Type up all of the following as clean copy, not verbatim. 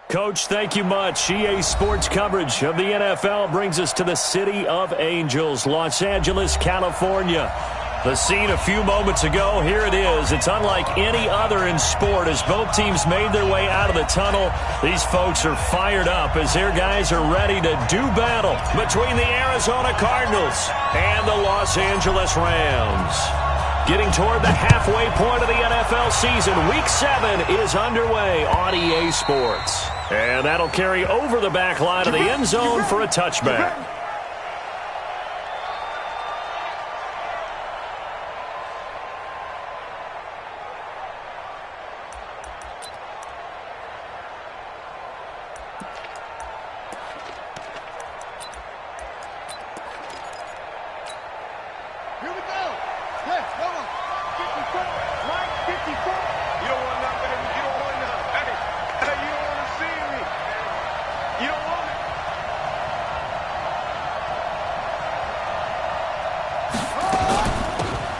Coach, thank you much. EA Sports coverage of the NFL brings us to the City of Angels, Los Angeles, California. The scene a few moments ago, here it is. It's unlike any other in sport as both teams made their way out of the tunnel. These folks are fired up as their guys are ready to do battle between the Arizona Cardinals and the Los Angeles Rams. Getting toward the halfway point of the NFL season, Week 7 is underway on EA Sports. And that'll carry over the back line of the end zone for a touchback.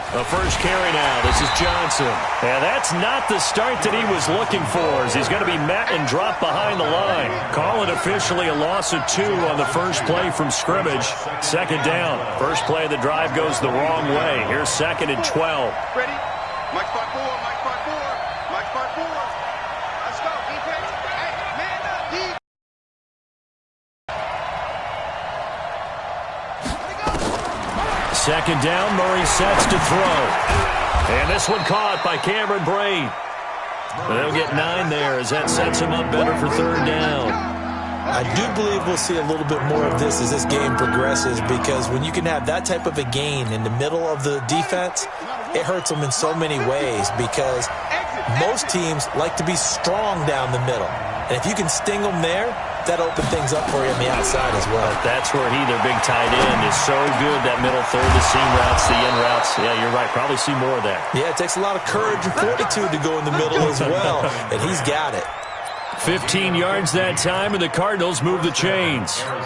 The first carry now. This is Johnson. And that's not the start that he was looking for, as he's going to be met and dropped behind the line. Call it officially a loss of 2 on the first play from scrimmage. Second down. First play of the drive goes the wrong way. Here's 2nd and 12. Ready? Mike spot 4, Mike spot 4, Mike spot 4. Let's go, defense. Hey, man up, defense. Second down, Murray sets to throw. And this one caught by Cameron Braid. They'll get 9 there as that sets him up better for third down. I do believe we'll see a little bit more of this as this game progresses, because when you can have that type of a gain in the middle of the defense, it hurts them in so many ways, because most teams like to be strong down the middle. And if you can sting them there, that opens things up for you on the outside as well. That's where he, their big tight end, is so good. That middle third, the seam routes, the in routes. Yeah, you're right. Probably see more of that. Yeah, it takes a lot of courage and fortitude to go in the middle as well, and he's got it. 15 yards that time, and the Cardinals move the chains. 53,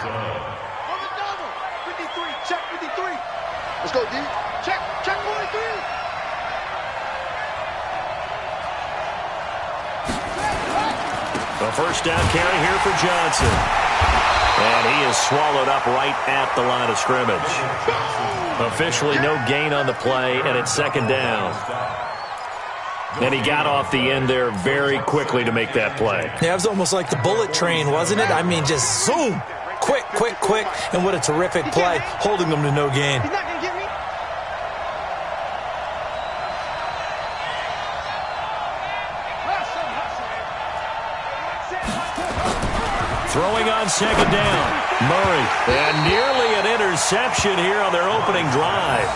check 53. Let's go, D. Check 43. The first down carry here for Johnson. And he is swallowed up right at the line of scrimmage. Officially no gain on the play, and it's second down. And he got off the end there very quickly to make that play. Yeah, it was almost like the bullet train, wasn't it? I mean, just zoom. Quick, quick, quick. And what a terrific play, holding them to no gain. He's not going to get me. Throwing on second down, Murray. And nearly an interception here on their opening drive.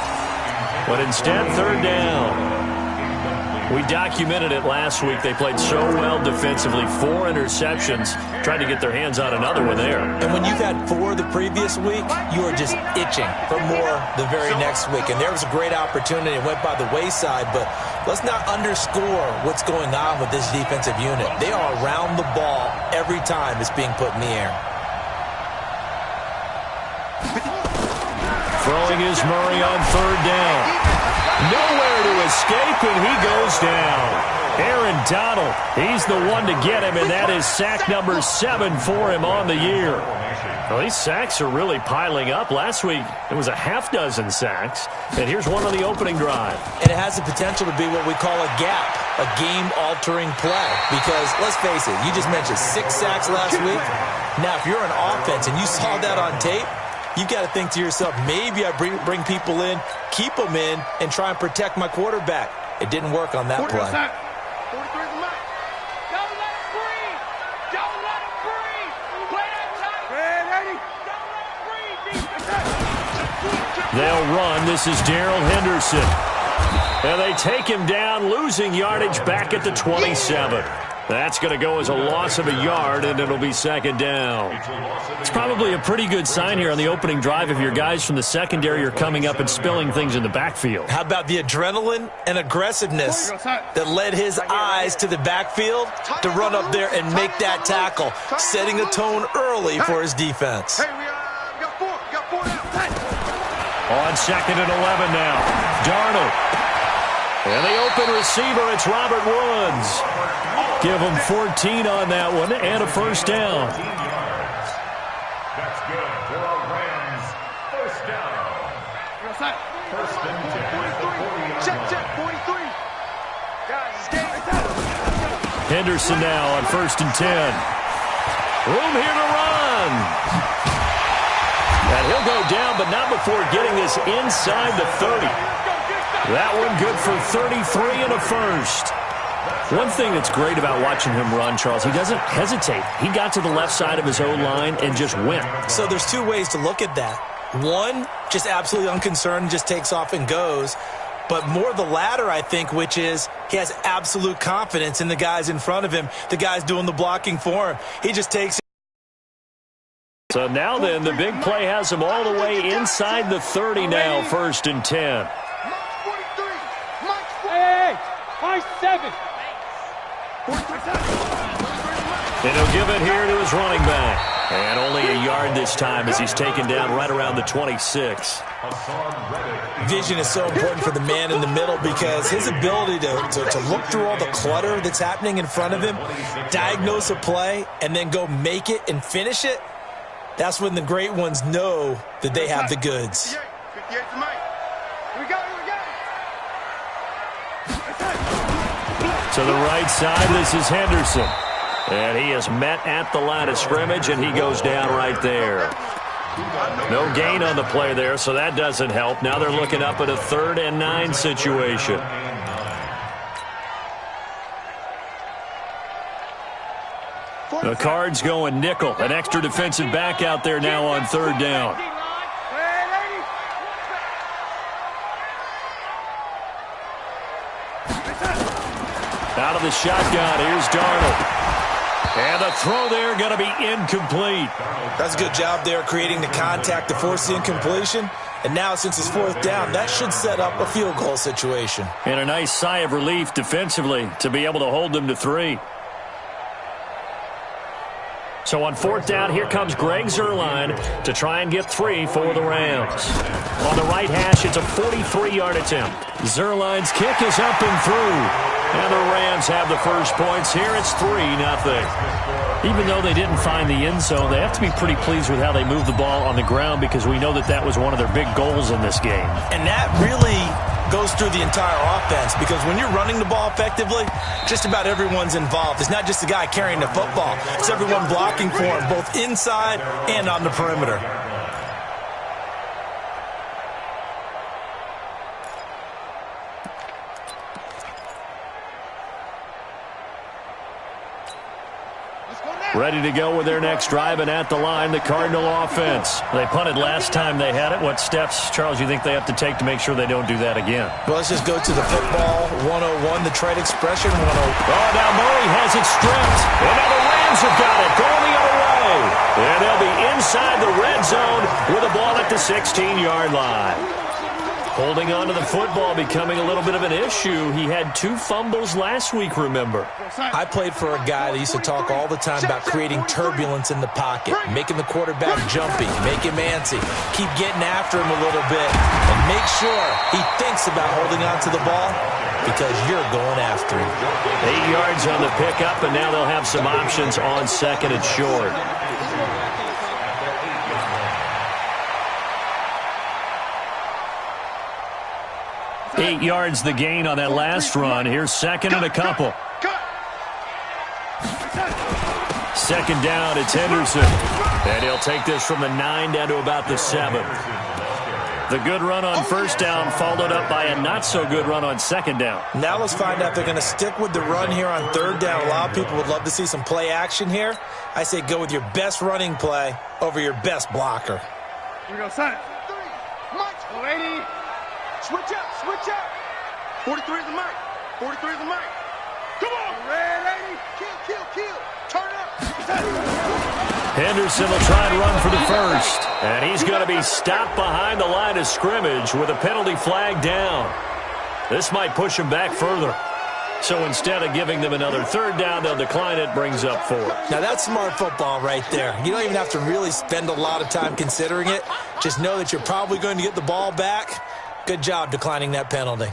But instead, third down. We documented it last week. They played so well defensively. 4 interceptions. Tried to get their hands on another one there. And when you've had 4 the previous week, you are just itching for more the very next week. And there was a great opportunity. It went by the wayside, but let's not underscore what's going on with this defensive unit. They are around the ball every time it's being put in the air. Throwing is Murray on third down. Nowhere to escape, and he goes down. Aaron Donald, he's the one to get him, and that is sack number 7 for him on the year. Well, these sacks are really piling up. Last week, it was a half dozen sacks, and here's one on the opening drive. And it has the potential to be what we call a gap, a game-altering play. Because, let's face it, you just mentioned 6 sacks last week. Now, if you're an offense and you saw that on tape, you've got to think to yourself, maybe I bring people in, keep them in, and try and protect my quarterback. It didn't work on that play. 43 is the mark. Don't let him breathe. Don't let him breathe. Play that tight. Ready. Don't let him breathe. They'll run. This is Darrell Henderson. And they take him down, losing yardage back at the 27. That's going to go as a loss of a yard, and it'll be second down. It's probably a pretty good sign here on the opening drive if your guys from the secondary are coming up and spilling things in the backfield. How about the adrenaline and aggressiveness that led his eyes to the backfield to run up there and make that tackle, setting a tone early for his defense. Hey, we got 4. We got 4 now. On second and 11 now, Darnold. And the open receiver, it's Robert Woods. Give them 14 on that one and a first down. That's good for a Rams first down. First and 10. Check, 43. Guys, stay. Henderson now on first and 10. Room here to run. And he'll go down, but not before getting this inside the 30. That one good for 33 and a first. One thing that's great about watching him run, Charles, he doesn't hesitate. He got to the left side of his own line and just went. So there's two ways to look at that. One, just absolutely unconcerned, just takes off and goes. But more the latter, I think, which is he has absolute confidence in the guys in front of him, the guys doing the blocking for him. He just takes it. So now then, the big play has him all the way inside the 30 now, first and 10. Hey, my 7. And he'll give it here to his running back. And only a yard this time as he's taken down right around the 26. Vision is so important for the man in the middle because his ability to look through all the clutter that's happening in front of him, diagnose a play, and then go make it and finish it, that's when the great ones know that they have the goods. 58 to Mike. Here we go. To the right side, this is Henderson. And he is met at the line of scrimmage, and he goes down right there. No gain on the play there, so that doesn't help. Now they're looking up at a 3rd and 9 situation. The Cards going nickel. An extra defensive back out there now on 3rd down. Out of the shotgun, here's Darnold. And the throw there going to be incomplete. That's a good job there creating the contact to force the incompletion. And now since it's 4th down, that should set up a field goal situation. And a nice sigh of relief defensively to be able to hold them to 3. So on 4th down, here comes Greg Zuerlein to try and get 3 for the Rams. On the right hash, it's a 43-yard attempt. Zuerlein's kick is up and through. And the Rams have the first points here. It's 3-0. Even though they didn't find the end zone, they have to be pretty pleased with how they moved the ball on the ground because we know that was one of their big goals in this game. And that really goes through the entire offense because when you're running the ball effectively, just about everyone's involved. It's not just the guy carrying the football. It's everyone blocking for him, both inside and on the perimeter. Ready to go with their next drive, and at the line, the Cardinal offense. They punted last time they had it. What steps, Charles, you think they have to take to make sure they don't do that again? Well, let's just go to the football 101, the trade expression 101. Oh, now Murray has it stripped. And now the Rams have got it, going the other way. And they'll be inside the red zone with the ball at the 16-yard line. Holding on to the football becoming a little bit of an issue. He had 2 fumbles last week, remember. I played for a guy that used to talk all the time about creating turbulence in the pocket, making the quarterback jumpy, make him antsy, keep getting after him a little bit, and make sure he thinks about holding on to the ball because you're going after him. 8 yards on the pickup, and now they'll have some options on 2nd and short. Eight yards the gain on that last run. Here's 2nd and a couple. 2nd down, it's Henderson. And he'll take this from the 9 down to about the 7. The good run on 1st down followed up by a not-so-good run on 2nd down. Now let's find out if they're going to stick with the run here on 3rd down. A lot of people would love to see some play action here. I say go with your best running play over your best blocker. Here we go, son. 80. Switch up. 43 is the mic. 43 is the mic. Come on. Red 80. Kill. Turn up. Henderson will try and run for the first. And he's going to be stopped behind the line of scrimmage with a penalty flag down. This might push him back further. So instead of giving them another 3rd down, they'll decline it, brings up 4. Now that's smart football right there. You don't even have to really spend a lot of time considering it. Just know that you're probably going to get the ball back. Good job declining that penalty.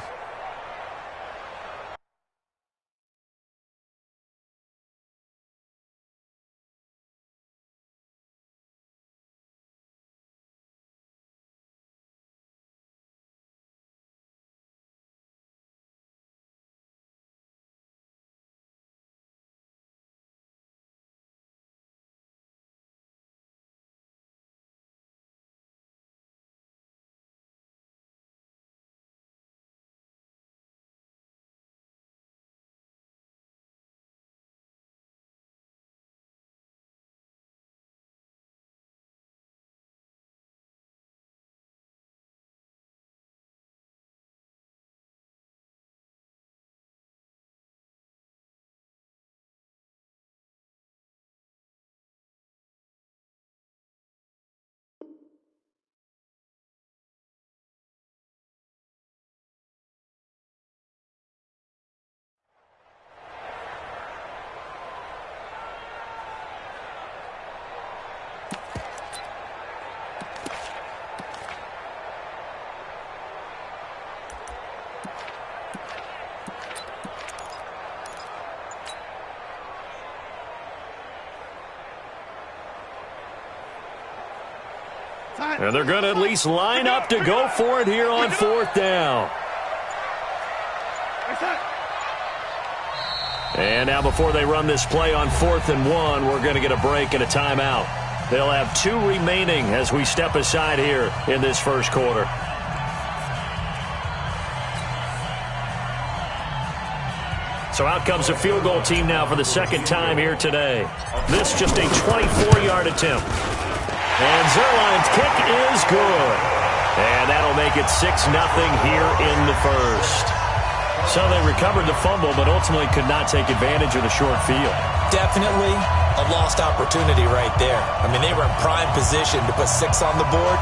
And they're going to at least line up to go for it here on 4th down. And now before they run this play on 4th and 1, we're going to get a break and a timeout. They'll have 2 remaining as we step aside here in this first quarter. So out comes a field goal team now for the second time here today. This just a 24-yard attempt. And Zerline's kick is good. And that'll make it 6-0 here in the first. So they recovered the fumble, but ultimately could not take advantage of the short field. Definitely a lost opportunity right there. I mean, they were in prime position to put 6 on the board.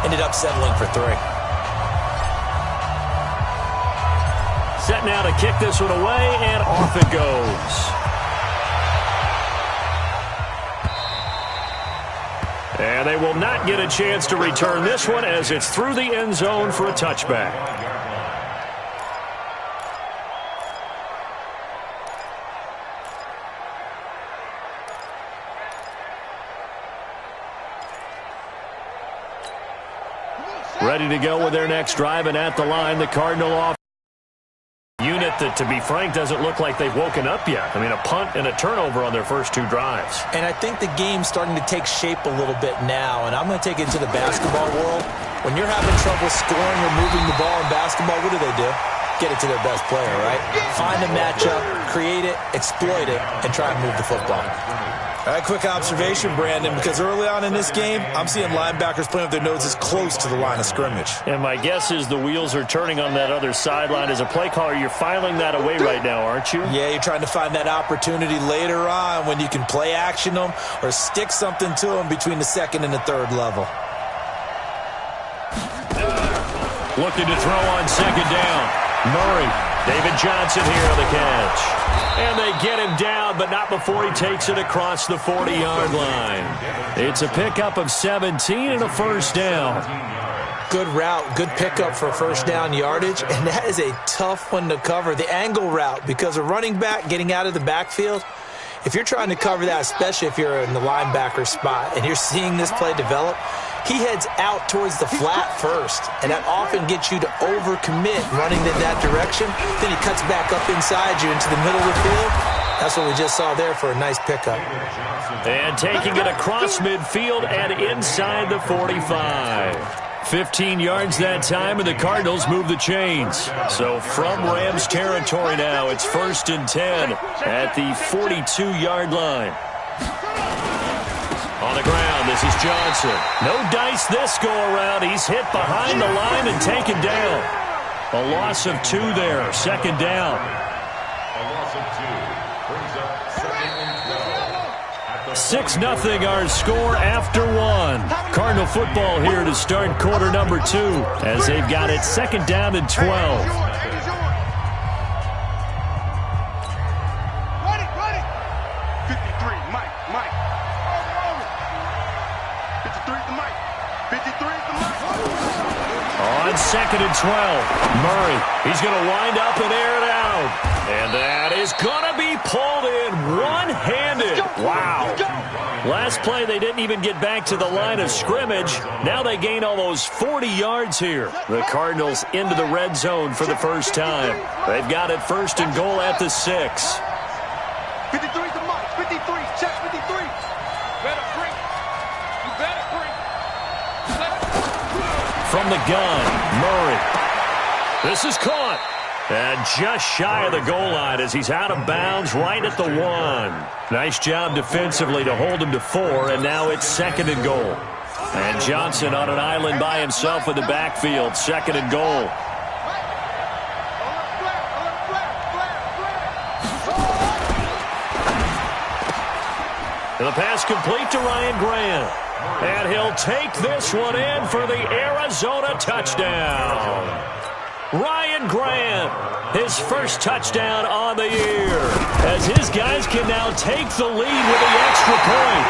Ended up settling for 3. Set now to kick this one away, and off it goes. And they will not get a chance to return this one as it's through the end zone for a touchback. Ready to go with their next drive, and at the line, the Cardinal off. Unit that, to be frank, doesn't look like they've woken up yet. I mean, a punt and a turnover on their first 2 drives. And I think the game's starting to take shape a little bit now, and I'm going to take it to the basketball world. When you're having trouble scoring or moving the ball in basketball, what do? Get it to their best player, right? Find a matchup, create it, exploit it, and try and move the football. All right, quick observation, Brandon, because early on in this game, I'm seeing linebackers playing with their noses close to the line of scrimmage. And my guess is the wheels are turning on that other sideline. As a play caller, you're filing that away right now, aren't you? Yeah, you're trying to find that opportunity later on when you can play action them or stick something to them between the 2nd and the 3rd level. Looking to throw on 2nd down. Murray, David Johnson here on the catch. And they get him down, but not before he takes it across the 40-yard line. It's a pickup of 17 and a first down. Good route, good pickup for first down yardage, and that is a tough one to cover, the angle route, because a running back getting out of the backfield, if you're trying to cover that, especially if you're in the linebacker spot and you're seeing this play develop, he heads out towards the flat first, and that often gets you to overcommit running in that direction. Then he cuts back up inside you into the middle of the field. That's what we just saw there for a nice pickup. And taking it across midfield and inside the 45. 15 yards that time, and the Cardinals move the chains. So from Rams territory now, it's 1st and 10 at the 42-yard line. On the ground, this is Johnson. No dice this go-around. He's hit behind the line and taken down. A loss of 2 there, 2nd down. A loss of 2 brings up 2nd and 12. 6-0 our score after 1. Cardinal football here to start quarter number 2 as they've got it 2nd down and 12. On 2nd and 12, Murray, he's going to wind up and air it out. And that is going to be pulled in one-handed. Wow. Last play, they didn't even get back to the line of scrimmage. Now they gain almost 40 yards here. The Cardinals into the red zone for the first time. They've got it 1st and goal at the 6. 53 to Mike. 53. Check 53. Better bring. You better bring. From the gun, Murray. This is caught. And just shy of the goal line as he's out of bounds right at the 1. Nice job defensively to hold him to 4, and now it's 2nd and goal. And Johnson on an island by himself in the backfield, 2nd and goal. And the pass complete to Ryan Grant. And he'll take this one in for the Arizona touchdown. Ryan Grant, his first touchdown on the year, as his guys can now take the lead with the extra point.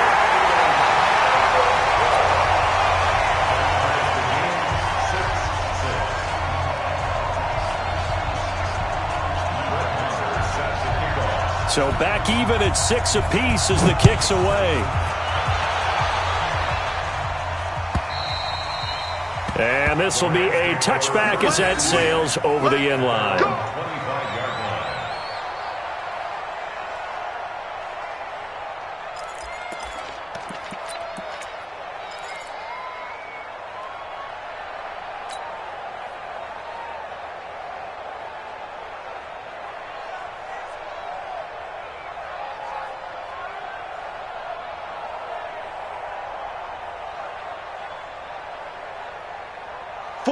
So back even at 6 apiece as the kick's away. And this will be a touchback as that sails over the end line.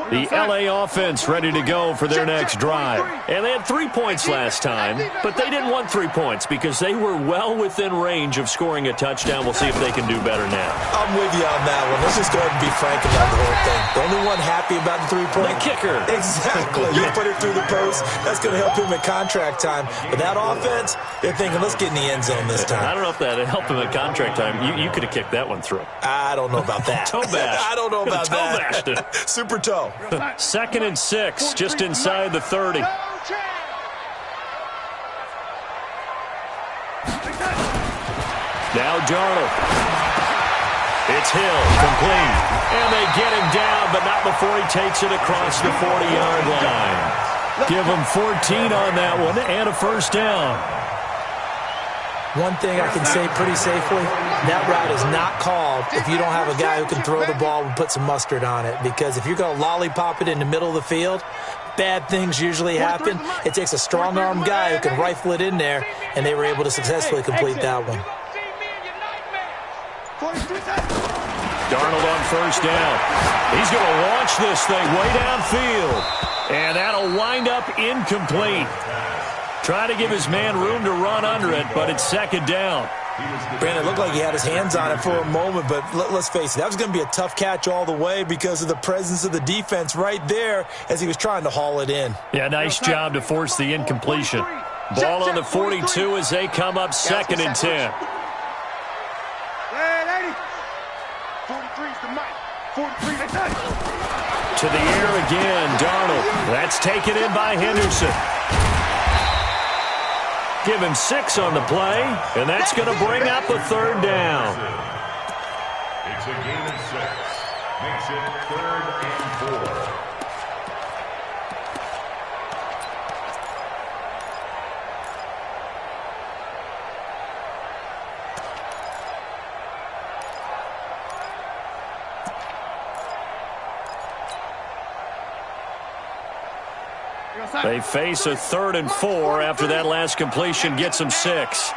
The LA offense ready to go for their next drive. And they had 3 points last time, but they didn't want 3 points because they were well within range of scoring a touchdown. We'll see if they can do better now. I'm with you on that one. Let's just go ahead and be frank about the whole thing. The only one happy about the 3-point? The kicker. Exactly. You put it through the post. That's going to help him at contract time. But that offense, they're thinking, let's get in the end zone this time. I don't know if that helped him at contract time. You could have kicked that one through. I don't know about that. Toe bash. I don't know about toe that. Bashed it. Super toe. 2nd and 6, just inside the 30. Now Darnold. It's Hill, complete. And they get him down, but not before he takes it across the 40-yard line. Give him 14 on that one and a first down. One thing I can say pretty safely, that route is not called if you don't have a guy who can throw the ball and put some mustard on it. Because if you're going to lollipop it in the middle of the field, bad things usually happen. It takes a strong-armed guy who can rifle it in there, and they were able to successfully complete that one. Darnold on first down. He's going to launch this thing way downfield. And that'll wind up incomplete. Trying to give his man room to run under it, but it's 2nd down. Brandon, it looked like he had his hands on it for a moment, but let's face it, that was going to be a tough catch all the way because of the presence of the defense right there as he was trying to haul it in. Yeah, nice job to force the incompletion. Ball on the 42 as they come up 2nd and 10. 43's the mic. 43, to the air again, Darnold. That's taken in by Henderson. Give him 6 on the play, and that's going to bring up a 3rd down. It's a gain of 6. Makes it 3rd and 4. They face a 3rd and 4 after that last completion gets them 6.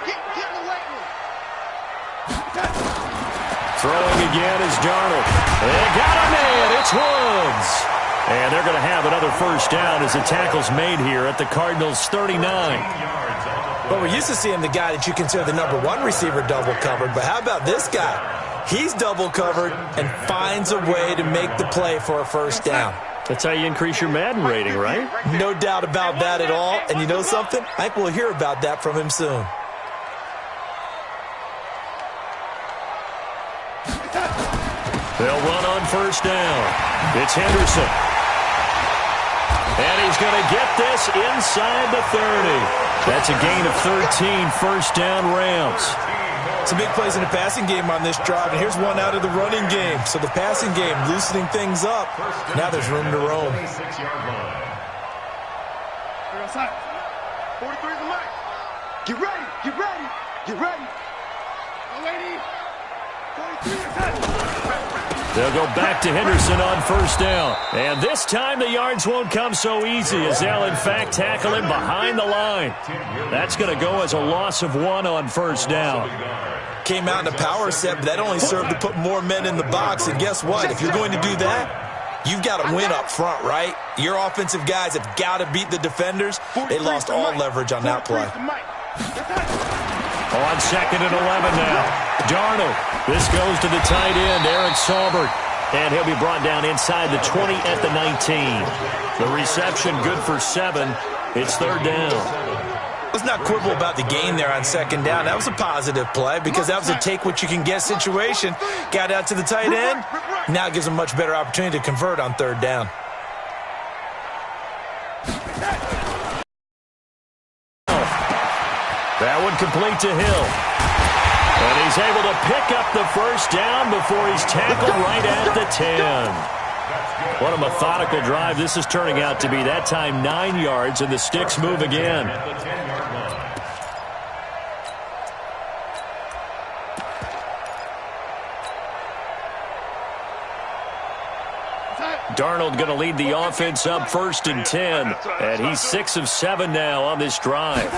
Throwing again is Darnold. They got him in. It's Woods. And they're going to have another first down as the tackle's made here at the Cardinals' 39. Well, we're used to seeing the guy that you consider the #1 receiver double covered, but how about this guy? He's double covered and finds a way to make the play for a first down. That's how you increase your Madden rating, right? No doubt about that at all. And you know something? I think we'll hear about that from him soon. They'll run on first down. It's Henderson. And he's going to get this inside the 30. That's a gain of 13, first down Rams. Some big plays in the passing game on this drive, and here's one out of the running game. So the passing game loosening things up. Now there's room to roam. 43's the mic. Get ready, get ready, get ready. Lady, 43. They'll go back to Henderson on first down. And this time the yards won't come so easy as they'll, in fact, tackle him behind the line. That's going to go as a loss of 1 on first down. Came out in a power set, but that only served to put more men in the box. And guess what? If you're going to do that, you've got to win up front, right? Your offensive guys have got to beat the defenders. They lost all leverage on that play. On 2nd and 11 now. Darnold. This goes to the tight end, Eric Saubert. And he'll be brought down inside the 20 at the 19. The reception good for 7. It's 3rd down. Let's not quibble about the gain there on 2nd down. That was a positive play because that was a take-what-you-can-get situation. Got out to the tight end. Now it gives them a much better opportunity to convert on 3rd down. That one complete to Hill. And he's able to pick up the first down before he's tackled right at the 10. What a methodical drive this is turning out to be. That time 9 yards, and the sticks move again. Darnold going to lead the offense up 1st and 10. And he's 6 of 7 now on this drive.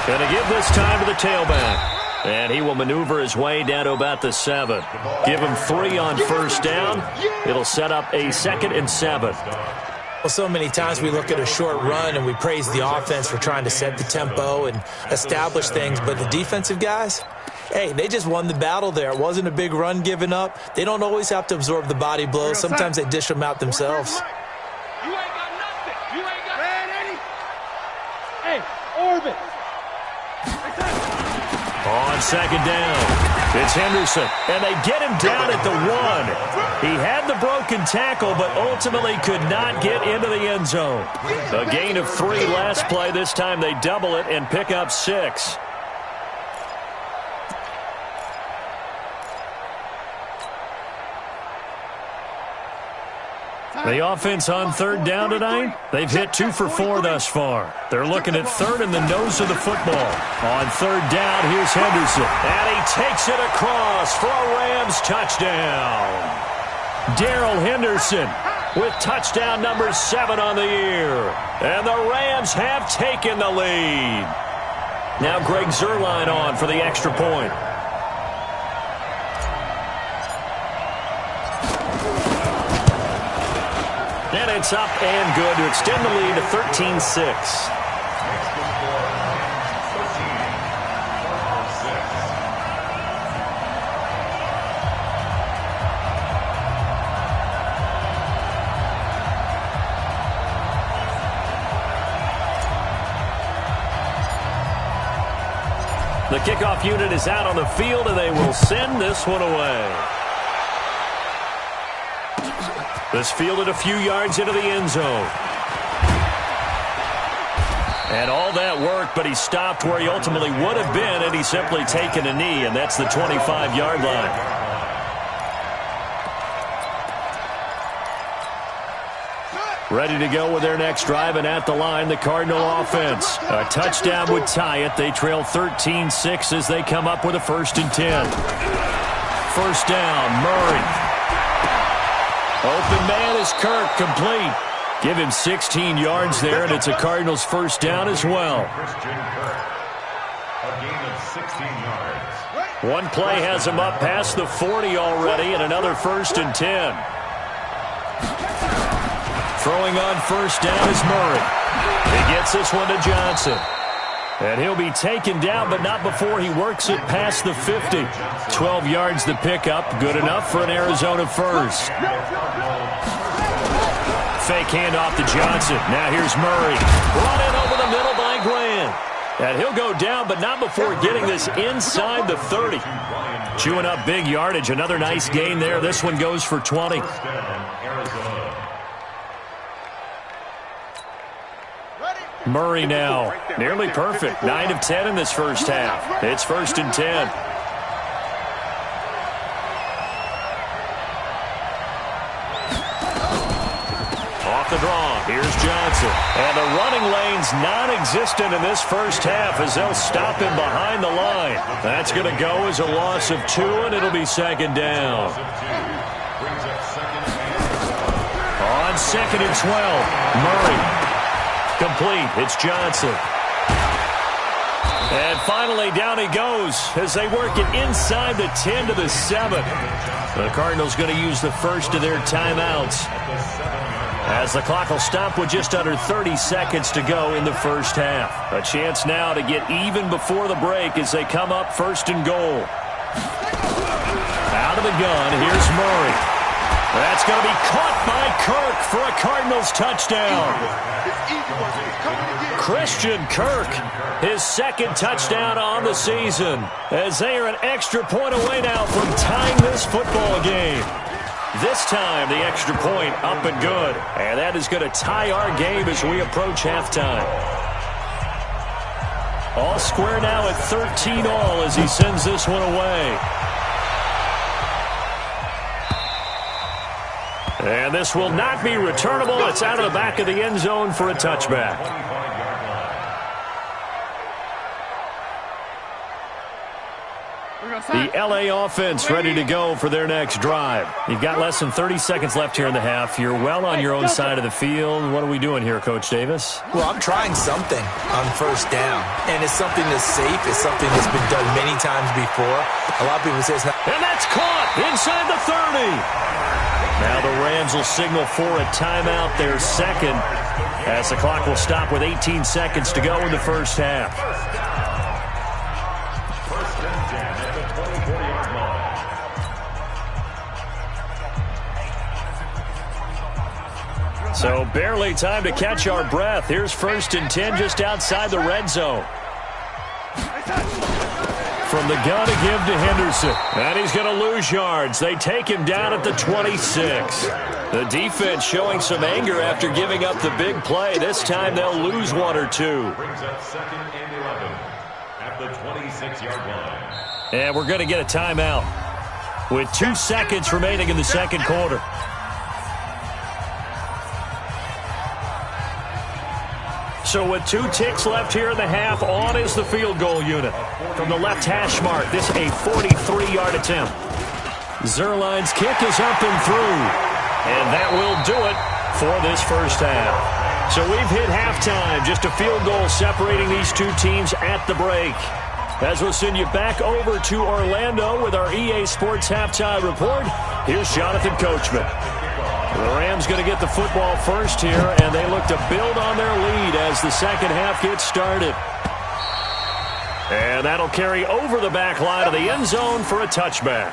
Going to give this time to the tailback. And he will maneuver his way down to about the 7. Give him 3 on 1st down. It'll set up a 2nd and 7. Well, so many times we look at a short run and we praise the offense for trying to set the tempo and establish things. But the defensive guys, hey, they just won the battle there. It wasn't a big run given up. They don't always have to absorb the body blows. Sometimes they dish them out themselves. You ain't got nothing. You ain't got nothing. Hey, orbit. On 2nd down, it's Henderson, and they get him down at the 1. He had the broken tackle, but ultimately could not get into the end zone. A gain of 3 last play. This time they double it and pick up 6. The offense on 3rd down tonight, they've hit 2 for 4 thus far. They're looking at 3rd in the nose of the football. On 3rd down, here's Henderson. And he takes it across for a Rams touchdown. Darrell Henderson with touchdown number 7 on the year. And the Rams have taken the lead. Now Greg Zuerlein on for the extra point. And it's up and good to extend the lead to 13-6. The kickoff unit is out on the field, and they will send this one away. This fielded a few yards into the end zone. And all that worked, but he stopped where he ultimately would have been had he simply taken a knee, and that's the 25-yard line. Ready to go with their next drive, and at the line, the Cardinal offense. A touchdown would tie it. They trail 13-6 as they come up with a 1st and 10. 1st down, Murray. Open man is Kirk, complete. Give him 16 yards there, and it's a Cardinals 1st down as well. A gain of 16 yards. One play has him up past the 40 already, and another 1st and 10. Throwing on 1st down is Murray. He gets this one to Johnson. And he'll be taken down, but not before he works it past the 50. 12 yards the pickup, good enough for an Arizona 1st. Fake handoff to Johnson. Now here's Murray. Brought in over the middle by Grant. And he'll go down, but not before getting this inside the 30. Chewing up big yardage. Another nice gain there. This one goes for 20. Murray now, nearly perfect. 9 of 10 in this first half. It's 1st and 10. Off the draw, here's Johnson. And the running lane's non-existent in this first half as they'll stop him behind the line. That's going to go as a loss of 2, and it'll be 2nd down. On 2nd and 12, Murray. Complete. It's Johnson. And finally, down he goes as they work it inside the 10 to the 7. The Cardinals going to use the first of their timeouts as the clock will stop with just under 30 seconds to go in the first half. A chance now to get even before the break as they come up 1st and goal. Out of the gun, here's Murray. That's going to be caught by Kirk for a Cardinals touchdown. Christian Kirk, his 2nd touchdown on the season, as they are an extra point away now from tying this football game. This time, the extra point up and good. And that is going to tie our game as we approach halftime. All square now at 13 all as he sends this one away. And this will not be returnable. It's out of the back of the end zone for a touchback. The LA offense ready to go for their next drive. You've got less than 30 seconds left here in the half. You're well on your own side of the field. What are we doing here, Coach Davis? Well, I'm trying something on first down, and it's something that's safe. It's something that's been done many times before. A lot of people say it's not. And that's caught inside the 30. Now the Rams will signal for a timeout, their second, as the clock will stop with 18 seconds to go in the first half. So barely time to catch our breath. Here's 1st and 10 just outside the red zone. From the gun to give to Henderson. And he's going to lose yards. They take him down at the 26. The defense showing some anger after giving up the big play. This time they'll lose 1 or 2. Brings up 2nd and 11 at the 26-yard line. And we're going to get a timeout with 2 seconds remaining in the second quarter. So with 2 ticks left here in the half, on is the field goal unit. From the left hash mark, this a 43-yard attempt. Zuerlein's kick is up and through. And that will do it for this first half. So we've hit halftime, just a field goal separating these 2 teams at the break. As we'll send you back over to Orlando with our EA Sports Halftime Report, here's Jonathan Coachman. The Rams going to get the football first here, and they look to build on their lead as the second half gets started. And that'll carry over the back line of the end zone for a touchback.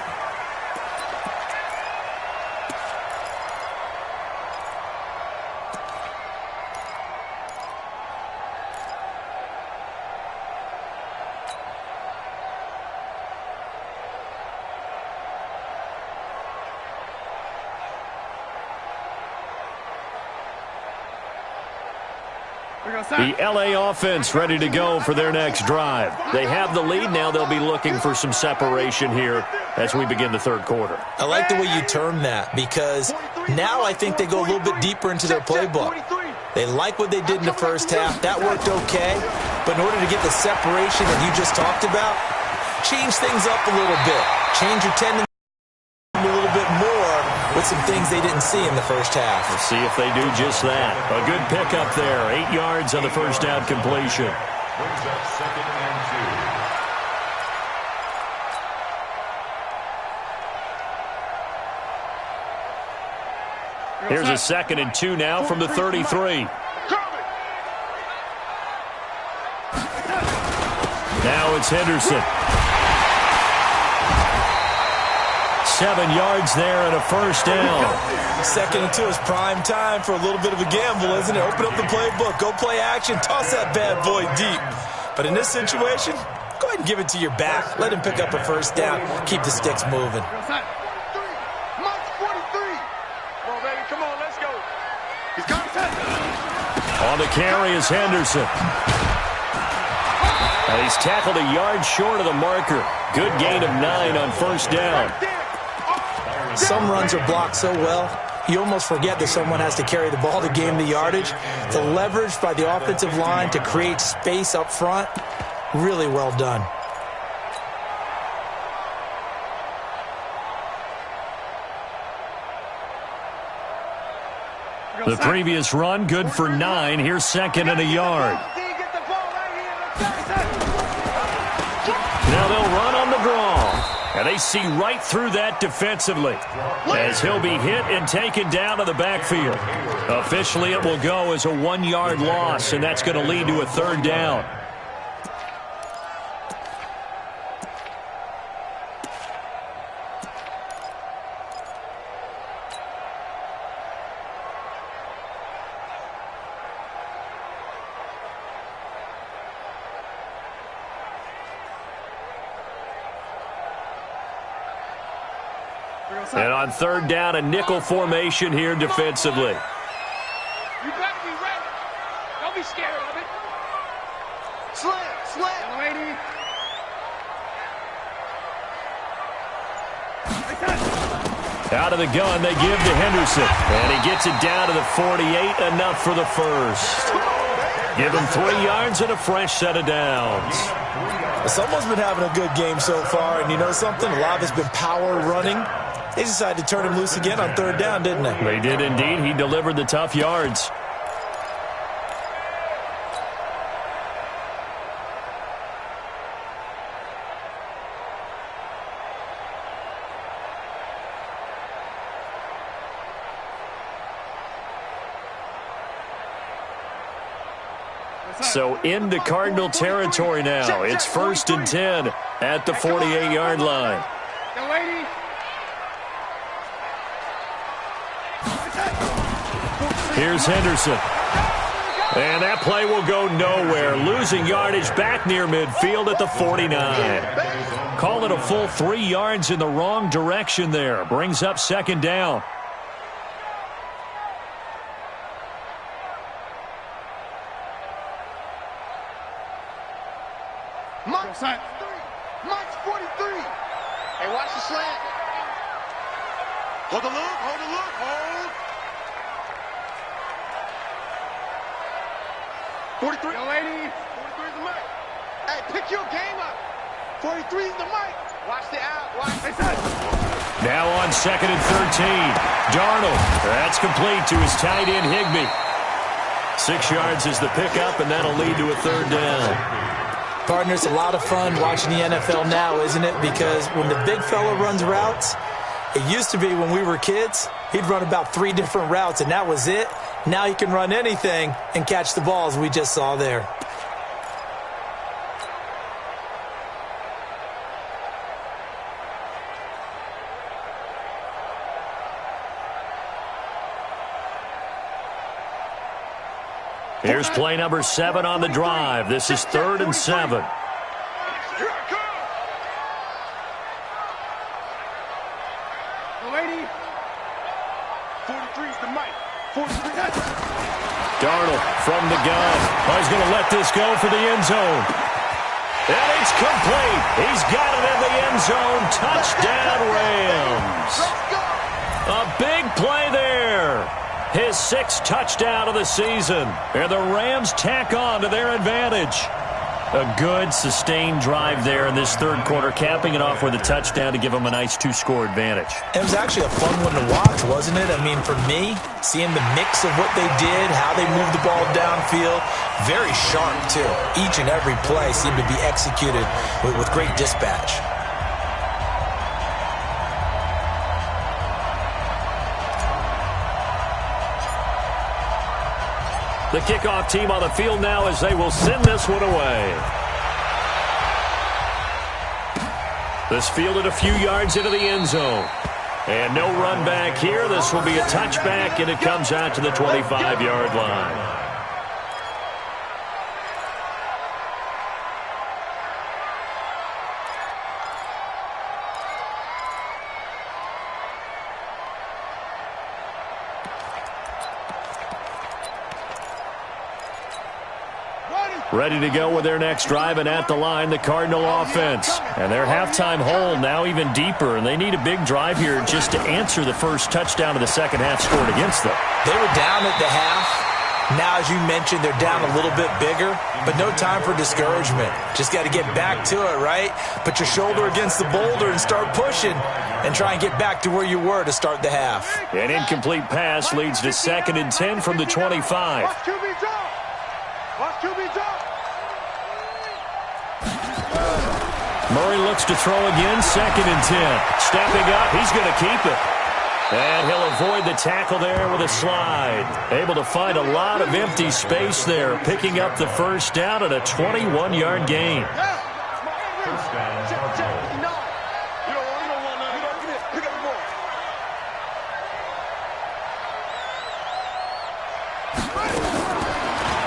The LA offense ready to go for their next drive. They have the lead now. They'll be looking for some separation here as we begin the third quarter. I like the way you term that, because now I think they go a little bit deeper into their playbook. They like what they did in the first half. That worked okay. But in order to get the separation that you just talked about, change things up a little bit. Change your tendency a little bit more with some things they didn't see in the first half. We'll see if they do just that. A good pickup there. 8 yards on the first down completion. Brings up 2nd and 2. Here's a 2nd and 2 now from the 33. Now it's Henderson. 7 yards there and a first down. 2nd and 2 is prime time for a little bit of a gamble, isn't it? Open up the playbook, go play action, toss that bad boy deep. But in this situation, go ahead and give it to your back. Let him pick up a first down. Keep the sticks moving. On the carry is Henderson. And he's tackled a yard short of the marker. Good gain of 9 on first down. Some runs are blocked so well, you almost forget that someone has to carry the ball to gain the yardage. The leverage by the offensive line to create space up front, really well done. The previous run, good for 9. Here's 2nd and a yard. Now they'll run on the draw. And they see right through that defensively as he'll be hit and taken down to the backfield. Officially, it will go as a 1-yard loss, and that's going to lead to a third down. And on third down, a nickel formation here defensively. You better be ready. Don't be scared of it. Slam. Lady. Out of the gun, they give to Henderson. And he gets it down to the 48, enough for the first. Give him 3 yards and a fresh set of downs. Someone's been having a good game so far, and you know something? A lot of it's been power running. They decided to turn him loose again on 3rd down, didn't they? They did indeed. He delivered the tough yards. So into Cardinal territory now. It's 1st and 10 at the 48-yard line. Here's Henderson. And that play will go nowhere. Losing yardage back near midfield at the 49. Call it a full 3 yards in the wrong direction there. Brings up 2nd down. Mike's 43. Hey, watch the slant. Hold the look, hold the look, hold. 43. Yo, lady. 43 is the mic. Hey, pick your game up. 43 is the mic. Watch the out. Watch the out. Now on 2nd and 13. Darnold. That's complete to his tight end, Higbee. 6 yards is the pickup, and that'll lead to a 3rd down. Partner, it's a lot of fun watching the NFL now, isn't it? Because when the big fella runs routes, it used to be when we were kids, he'd run about 3 different routes, and that was it. Now he can run anything and catch the balls we just saw there. Here's play number 7 on the drive. This is 3rd and 7. Darnold from the gun. Oh, he's going to let this go for the end zone. And it's complete. He's got it in the end zone. Touchdown, Rams. A big play there. His 6th touchdown of the season. And the Rams tack on to their advantage. A good, sustained drive there in this 3rd quarter, capping it off with a touchdown to give them a nice 2-score advantage. It was actually a fun one to watch, wasn't it? I mean, for me, seeing the mix of what they did, how they moved the ball downfield, very sharp, too. Each and every play seemed to be executed with great dispatch. The kickoff team on the field now as they will send this one away. This fielded a few yards into the end zone. And no run back here. This will be a touchback, and it comes out to the 25-yard line. Ready to go with their next drive, and at the line, the Cardinal offense. And their halftime hole now even deeper, and they need a big drive here just to answer the first touchdown of the second half scored against them. They were down at the half. Now, as you mentioned, they're down a little bit bigger, but no time for discouragement. Just got to get back to it, right? Put your shoulder against the boulder and start pushing and try and get back to where you were to start the half. An incomplete pass leads to 2nd and 10 from the 25. Watch QB drop. Watch QB drop. Murray looks to throw again, 2nd and 10. Stepping up, he's going to keep it. And he'll avoid the tackle there with a slide. Able to find a lot of empty space there, picking up the first down at a 21-yard gain.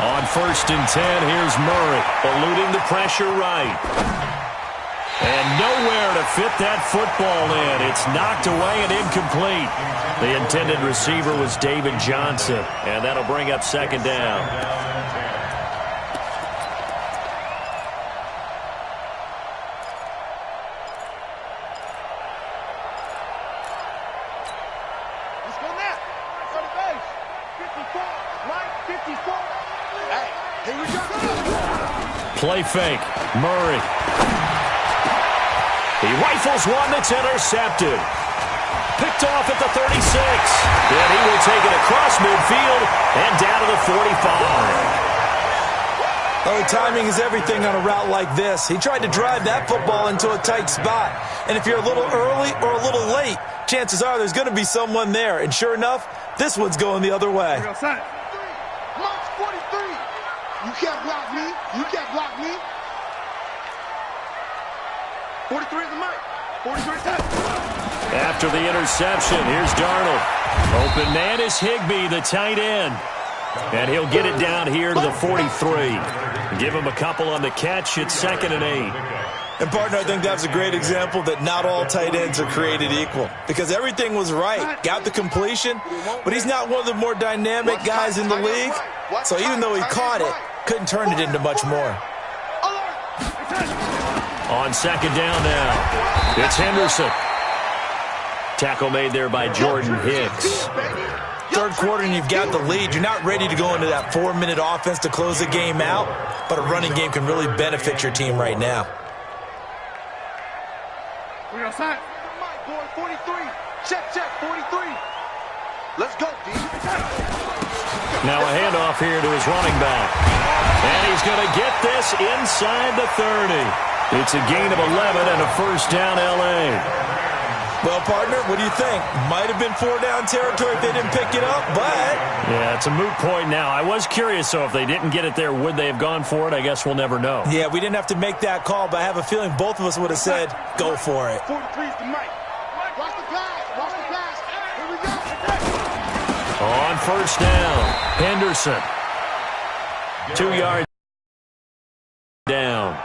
On 1st and 10, here's Murray, eluding the pressure right. And nowhere to fit that football in. It's knocked away and incomplete. The intended receiver was David Johnson, and that'll bring up 2nd down. Play fake. Murray. He rifles one that's intercepted. Picked off at the 36. And he will take it across midfield and down to the 45. Oh, timing is everything on a route like this. He tried to drive that football into a tight spot. And if you're a little early or a little late, chances are there's going to be someone there. And sure enough, this one's going the other way. March 43. You can't block me. You can't block me. 43 is the mic. 43 is that. After the interception, here's Darnold. Open man is Higbee, the tight end. And he'll get it down here to the 43. Give him a couple on the catch. It's 2nd and 8. And, partner, I think that's a great example that not all tight ends are created equal. Because everything was right. Got the completion, but he's not one of the more dynamic guys in the league. So even though he caught it, couldn't turn it into much more. On 2nd down now, it's Henderson. Tackle made there by Jordan Hicks. Third quarter and you've got the lead. You're not ready to go into that 4-minute offense to close the game out, but a running game can really benefit your team right now. We're outside. Boy, 43. Check, 43. Let's go, D. Now a handoff here to his running back. And he's going to get this inside the 30. It's a gain of 11 and a first down, L.A. Well, partner, what do you think? Might have been 4-down territory if they didn't pick it up, but... Yeah, it's a moot point now. I was curious, so if they didn't get it there, would they have gone for it? I guess we'll never know. Yeah, we didn't have to make that call, but I have a feeling both of us would have said, go for it. 43 is the mic. Watch the pass. Watch the pass. Here we go. On first down, Henderson. 2 yards down.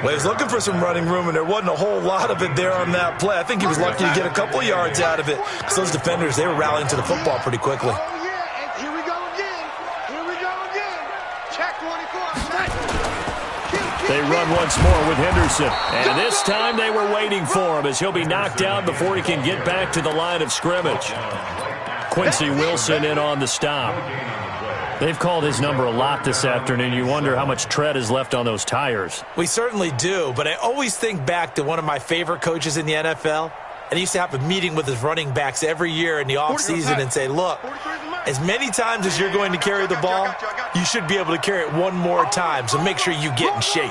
Well, he was looking for some running room, and there wasn't a whole lot of it there on that play. I think he was lucky to get a couple yards out of it because those defenders, they were rallying to the football pretty quickly. Oh, yeah, and here we go again. Here we go again. Check 24. They run once more with Henderson. And this time they were waiting for him as he'll be knocked out before he can get back to the line of scrimmage. Quincy Wilson in on the stop. They've called his number a lot this afternoon. You wonder how much tread is left on those tires. We certainly do, but I always think back to one of my favorite coaches in the NFL. And he used to have a meeting with his running backs every year in the offseason and say, look, as many times as you're going to carry the ball, you should be able to carry it one more time, so make sure you get in shape.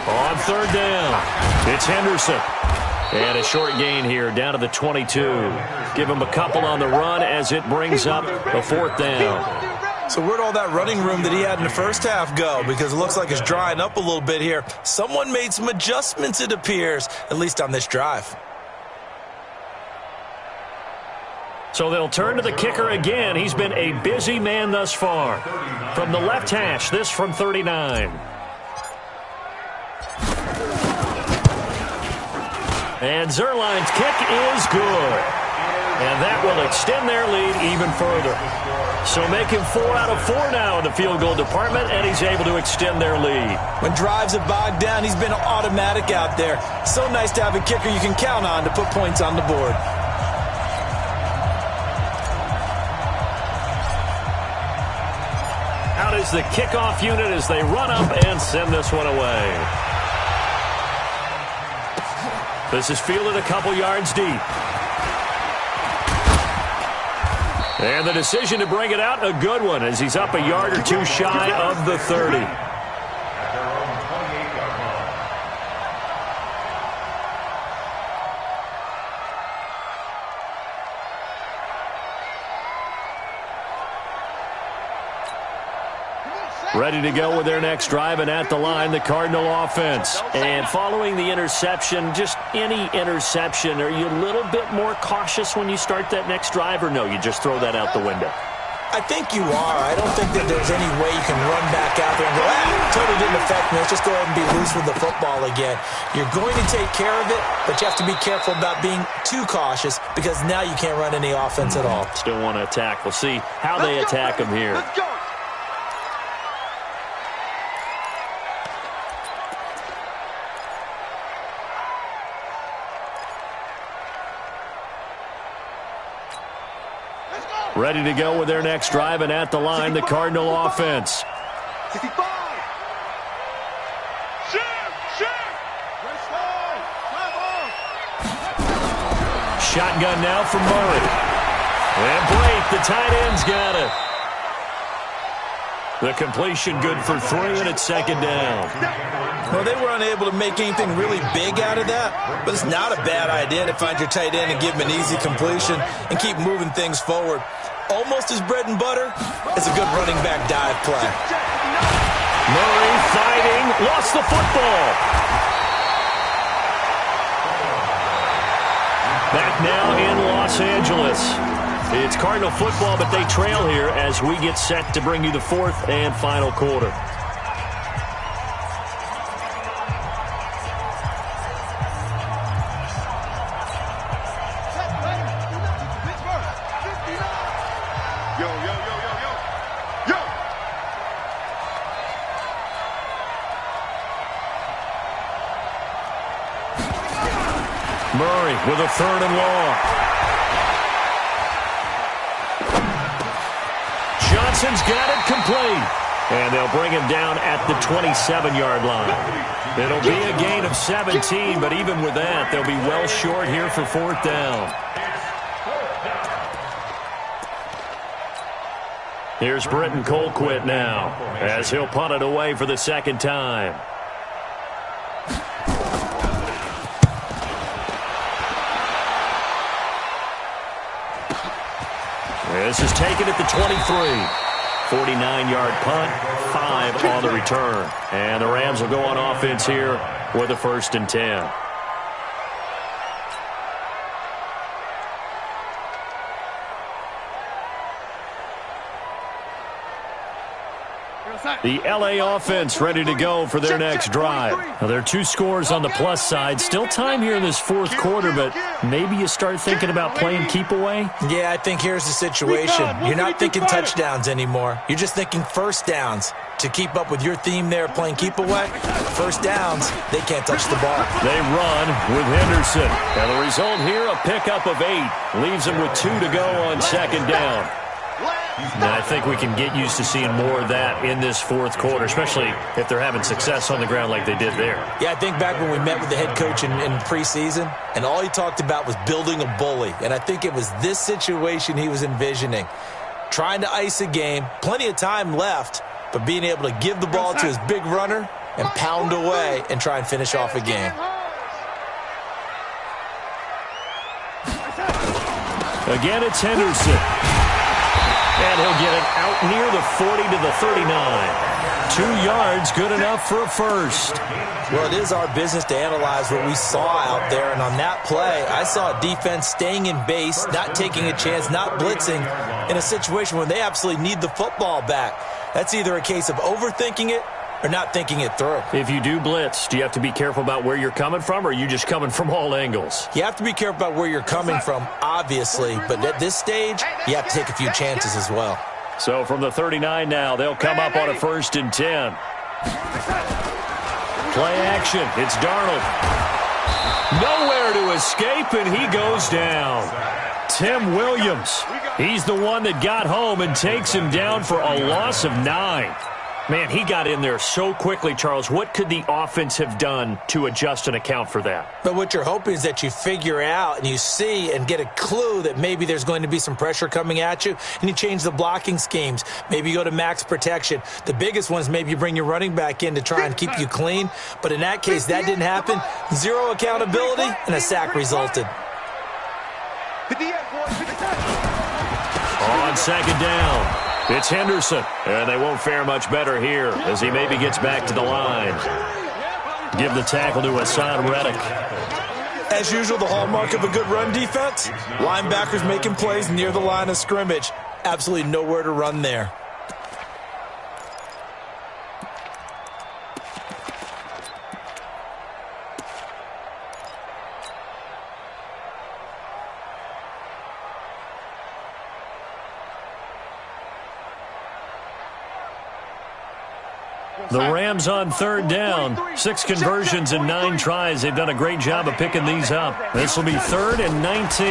On third down, it's Henderson. And a short gain here down to the 22. Give him a couple on the run as it brings up a 4th down. So where'd all that running room that he had in the first half go? Because it looks like it's drying up a little bit here. Someone made some adjustments, it appears, at least on this drive. So they'll turn to the kicker again. He's been a busy man thus far. From the left hash, this from 39. And Zerline's kick is good. And that will extend their lead even further. So make him 4 out of 4 now in the field goal department, and he's able to extend their lead. When drives have bogged down, he's been automatic out there. So nice to have a kicker you can count on to put points on the board. Out is the kickoff unit as they run up and send this one away. This is fielded a couple yards deep. And the decision to bring it out, a good one, as he's up a yard or two shy of the 30. Ready to go with their next drive, and at the line, the Cardinal offense. And following the interception, just any interception, are you a little bit more cautious when you start that next drive, or no, you just throw that out the window? I think you are. I don't think that there's any way you can run back out there and go, totally didn't affect me. Let's just go ahead and be loose with the football again. You're going to take care of it, but you have to be careful about being too cautious because now you can't run any offense at all. Still want to attack. We'll see how they attack him here. Let's go. Let's go. Ready to go with their next drive, and at the line, the Cardinal offense. 65. Shotgun now from Murray. And Blake, the tight end's got it. The completion good for 3, and it's second down. Well, they were unable to make anything really big out of that, but it's not a bad idea to find your tight end and give him an easy completion and keep moving things forward. Almost his bread and butter is a good running back dive play. Murray fighting, lost the football. Back now in Los Angeles. It's Cardinal football, but they trail here as we get set to bring you the 4th and final quarter. Murray with a 3rd and long. Johnson's got it complete. And they'll bring him down at the 27-yard line. It'll be a gain of 17, but even with that, they'll be well short here for 4th down. Here's Britton Colquitt now, as he'll punt it away for the 2nd time. This is taken at the 23. 49-yard punt, 5 on the return. And the Rams will go on offense here with a 1st and 10. The L.A. offense ready to go for their next drive. Now, there are 2 scores on the plus side. Still time here in this 4th quarter, but maybe you start thinking about playing keep away? Yeah, I think here's the situation. You're not thinking touchdowns anymore. You're just thinking 1st downs. To keep up with your theme there, playing keep away, 1st downs, they can't touch the ball. They run with Henderson. And the result here, a pickup of 8. Leaves them with 2 to go on 2nd down. And I think we can get used to seeing more of that in this 4th quarter, especially if they're having success on the ground like they did there. Yeah, I think back when we met with the head coach in preseason, and all he talked about was building a bully. And I think it was this situation he was envisioning. Trying to ice a game, plenty of time left, but being able to give the ball to his big runner and pound away and try and finish off a game. Again, it's Henderson. And he'll get it out near the 40 to the 39. 2 yards, good enough for a 1st. Well, it is our business to analyze what we saw out there. And on that play, I saw a defense staying in base, not taking a chance, not blitzing in a situation where they absolutely need the football back. That's either a case of overthinking it or not thinking it through. If you do blitz, do you have to be careful about where you're coming from, or are you just coming from all angles? You have to be careful about where you're coming from, obviously, but at this stage, you have to take a few chances as well. So from the 39 now, they'll come up on a 1st and 10. Play action. It's Darnold. Nowhere to escape, and he goes down. Tim Williams. He's the one that got home and takes him down for a loss of 9. Man, he got in there so quickly, Charles. What could the offense have done to adjust and account for that? But what you're hoping is that you figure out and you see and get a clue that maybe there's going to be some pressure coming at you, and you change the blocking schemes. Maybe you go to max protection. The biggest one is maybe you bring your running back in to try and keep you clean. But in that case, that didn't happen. 0 accountability, and a sack resulted. On 2nd down, it's Henderson, and they won't fare much better here as he maybe gets back to the line. Give the tackle to Hassan Reddick. As usual, the hallmark of a good run defense, linebackers making plays near the line of scrimmage. Absolutely nowhere to run there. The Rams on 3rd down. 6 conversions and 9 tries. They've done a great job of picking these up. This will be 3rd and 19.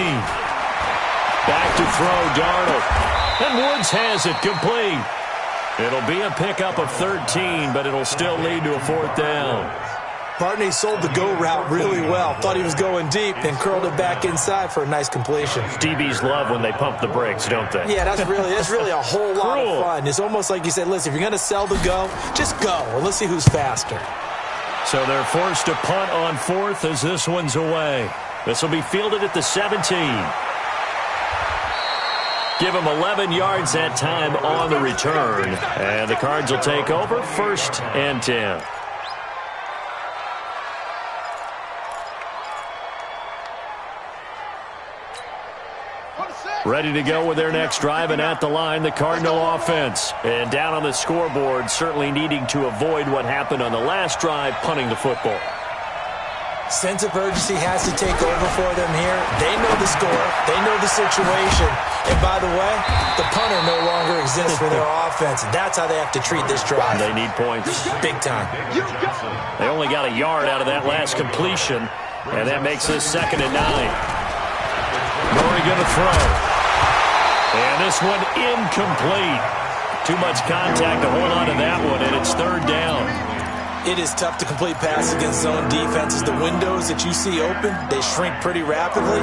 Back to throw, Darnold. And Woods has it complete. It'll be a pickup of 13, but it'll still lead to a 4th down. Barney sold the go route really well. Thought he was going deep, then curled it back inside for a nice completion. DBs love when they pump the brakes, don't they? Yeah, that's really a whole lot of fun. It's almost like you said, listen, if you're going to sell the go, just go, and let's see who's faster. So they're forced to punt on 4th as this one's away. This will be fielded at the 17. Give him 11 yards that time on the return. And the Cards will take over 1st and 10. Ready to go with their next drive, and at the line, the Cardinal offense. And down on the scoreboard, certainly needing to avoid what happened on the last drive, punting the football. Sense of urgency has to take over for them here. They know the score. They know the situation. And by the way, the punter no longer exists for their offense. That's how they have to treat this drive. They need points. Big time. They only got a yard out of that last completion, and that makes this 2nd and 9. Murray going to throw. And this one incomplete. Too much contact to hold on to that one, and it's 3rd down. It is tough to complete passes against zone defenses. The windows that you see open, they shrink pretty rapidly.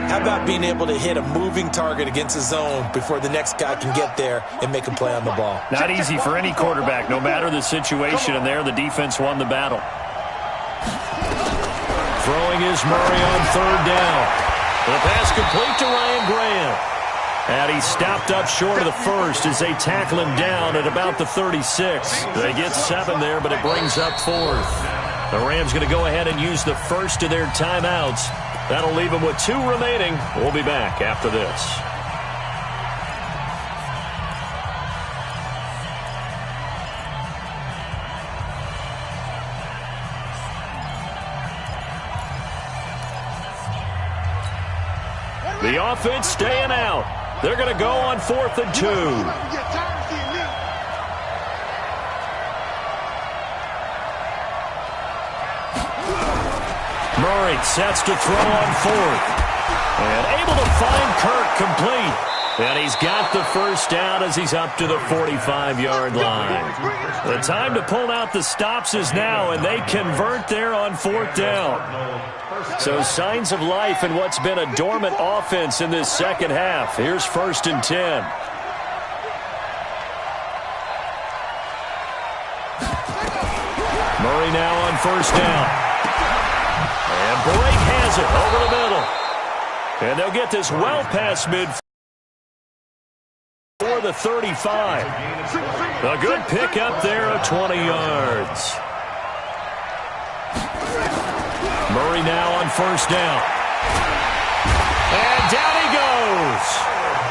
How about being able to hit a moving target against a zone before the next guy can get there and make a play on the ball? Not easy for any quarterback, no matter the situation, and there the defense won the battle. Throwing is Murray on 3rd down. The pass complete to Ryan Graham. And he stopped up short of the 1st as they tackle him down at about the 36. They get 7 there, but it brings up 4th. The Rams going to go ahead and use the first of their timeouts. That'll leave them with 2 remaining. We'll be back after this. The offense staying out. They're going to go on 4th and 2. Murray sets to throw on 4th. And able to find Kirk complete. And he's got the 1st down as he's up to the 45-yard line. The time to pull out the stops is now, and they convert there on 4th down. So signs of life in what's been a dormant offense in this 2nd half. Here's 1st and 10. Murray now on 1st down. And Blake has it over the middle. And they'll get this well past midfield for the 35. A good pick up there of 20 yards. Murray now on 1st down. And down he goes.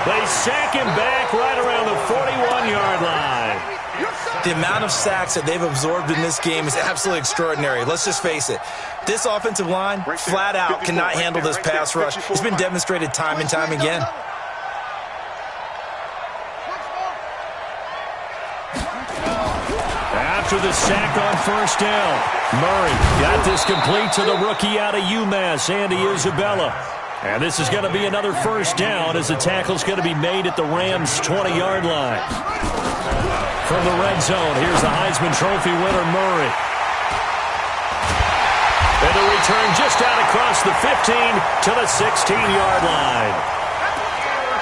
They sack him back right around the 41-yard line. The amount of sacks that they've absorbed in this game is absolutely extraordinary. Let's just face it. This offensive line, flat out, cannot handle this pass rush. It's been demonstrated time and time again. After the sack on 1st down, Murray got this complete to the rookie out of UMass, Andy Isabella. And this is going to be another 1st down as the tackle's going to be made at the Rams' 20-yard line. From the red zone, here's the Heisman Trophy winner, Murray. And the return just out across the 15 to the 16-yard line.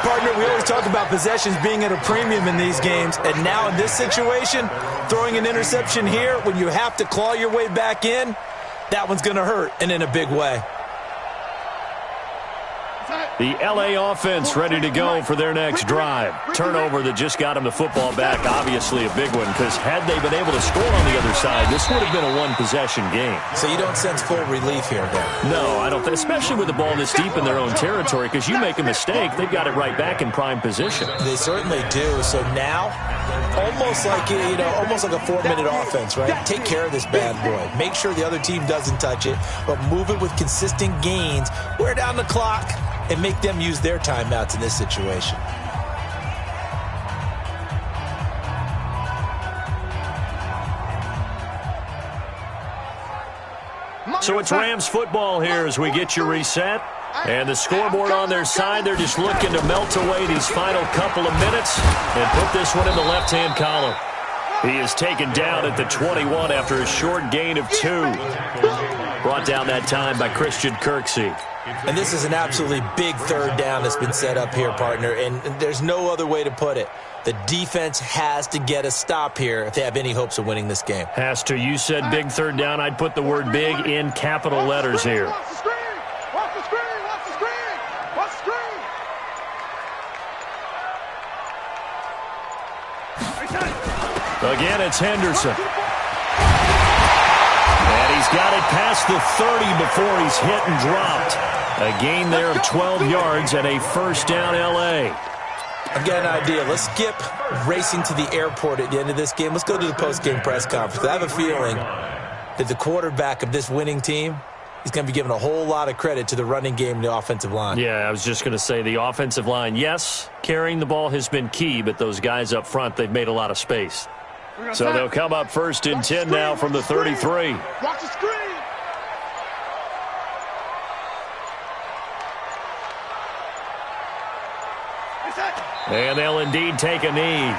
Partner, we always talk about possessions being at a premium in these games, and now in this situation, throwing an interception here when you have to claw your way back in, that one's going to hurt, and in a big way. The L.A. offense ready to go for their next drive. Turnover that just got them the football back, obviously a big one, because had they been able to score on the other side, this would have been a one-possession game. So you don't sense full relief here, then? No, I don't, especially with the ball this deep in their own territory, because you make a mistake, they've got it right back in prime position. They certainly do. So now, almost like a 4-minute offense, right? Take care of this bad boy. Make sure the other team doesn't touch it, but move it with consistent gains. Wear down the clock and make them use their timeouts in this situation. So it's Rams football here as we get you reset. And the scoreboard on their side, they're just looking to melt away these final couple of minutes and put this one in the left-hand column. He is taken down at the 21 after a short gain of 2. Brought down that time by Christian Kirksey. And this is an absolutely big third down that's been set up here, partner, and there's no other way to put it. The defense has to get a stop here if they have any hopes of winning this game. Has to. You said big third down. I'd put the word big in capital letters here. Watch the screen! Watch the screen! Watch the screen! Watch the screen! Again, it's Henderson. And he's got it past the 30 before he's hit and dropped. A gain there of 12 yards and a first down L.A. I've got an idea. Let's skip racing to the airport at the end of this game. Let's go to the post-game press conference. I have a feeling that the quarterback of this winning team is going to be given a whole lot of credit to the running game and the offensive line. Yeah, I was just going to say the offensive line, yes, carrying the ball has been key, but those guys up front, they've made a lot of space. So they'll come up first and 10 now from the 33. Watch the screen! And they'll indeed take a knee.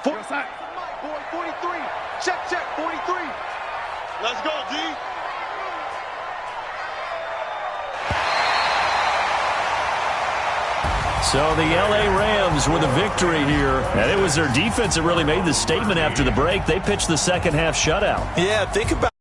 Boy, 43. Check, 43. Let's go, D. So the L.A. Rams with a victory here. And it was their defense that really made the statement after the break. They pitched the second half shutout. Yeah, think about